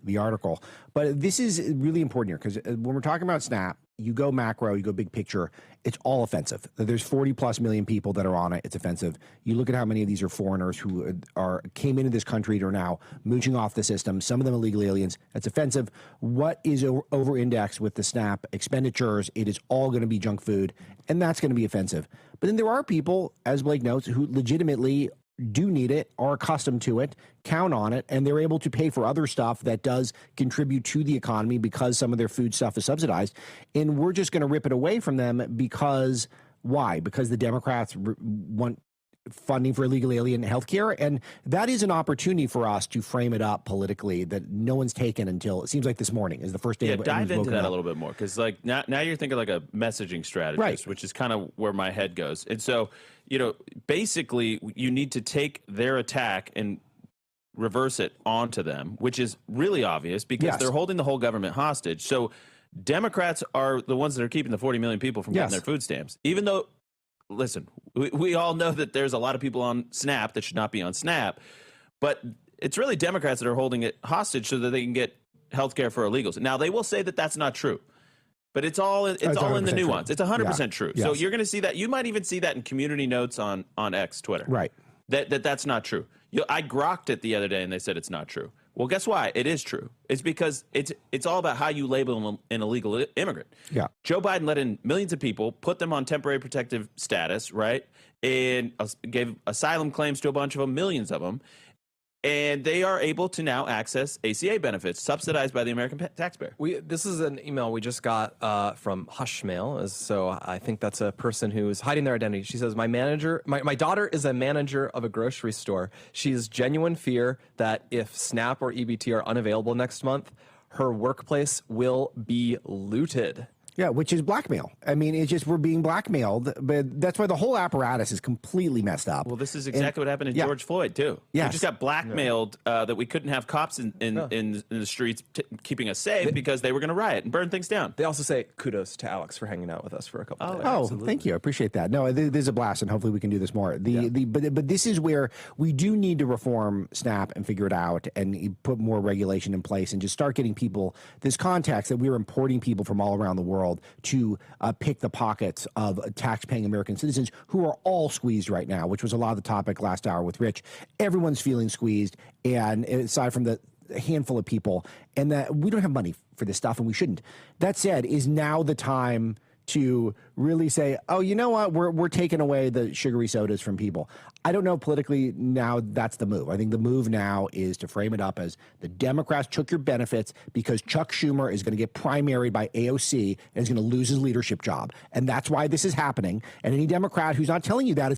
the article. But this is really important here because when we're talking about SNAP, you go macro, you go big picture, it's all offensive. There's 40 plus million people that are on it. It's offensive. You look at how many of these are foreigners who came into this country and are now mooching off the system. Some of them illegal aliens. It's offensive. What is over-indexed with the SNAP expenditures? It is all going to be junk food, and that's going to be offensive. But then there are people, as Blake notes, who legitimately do need it, are accustomed to it, count on it, and they're able to pay for other stuff that does contribute to the economy because some of their food stuff is subsidized. And we're just going to rip it away from them because why? Because the Democrats want funding for illegal alien healthcare. And that is an opportunity for us to frame it up politically that no one's taken until it seems like this morning is the first day. Yeah, dive into that a little bit more, because like now you're thinking like a messaging strategist, right, which is kind of where my head goes. And so, basically you need to take their attack and reverse it onto them, which is really obvious because they're holding the whole government hostage. So Democrats are the ones that are keeping the 40 million people from getting their food stamps, even though, listen, we all know that there's a lot of people on SNAP that should not be on SNAP, but it's really Democrats that are holding it hostage so that they can get health care for illegals. Now, they will say that that's not true, but it's all in the nuance. True. It's 100% true. Yes. So you're going to see that. You might even see that in community notes on X, Twitter. Right. That's not true. I grokked it the other day, and they said it's not true. Well, guess why? It is true. It's because it's all about how you label an illegal immigrant. Yeah. Joe Biden let in millions of people, put them on temporary protective status, right, and gave asylum claims to a bunch of them, millions of them, and they are able to now access ACA benefits subsidized by the American taxpayer. This is an email we just got from Hushmail, so I think that's a person who is hiding their identity. She says, my daughter is a manager of a grocery store. She has genuine fear that if SNAP or EBT are unavailable next month, her workplace will be looted. Yeah, which is blackmail. I mean, it's just we're being blackmailed, but that's why the whole apparatus is completely messed up. Well, this is exactly what happened to George Floyd, too. Yeah, we just got blackmailed that we couldn't have cops in the streets keeping us safe because they were going to riot and burn things down. They also say kudos to Alex for hanging out with us for a couple of days. Oh, thank you. I appreciate that. No, there's a blast, and hopefully we can do this more. But this is where we do need to reform SNAP and figure it out and put more regulation in place and just start getting people this context that we're importing people from all around the world to pick the pockets of tax-paying American citizens who are all squeezed right now, which was a lot of the topic last hour with Rich. Everyone's feeling squeezed, and aside from the handful of people, and that we don't have money for this stuff, and we shouldn't. That said, is now the time to really say, oh, you know what, we're taking away the sugary sodas from people. I don't know politically now that's the move. I think the move now is to frame it up as the Democrats took your benefits because Chuck Schumer is going to get primaried by AOC and is going to lose his leadership job. And that's why this is happening. And any Democrat who's not telling you that is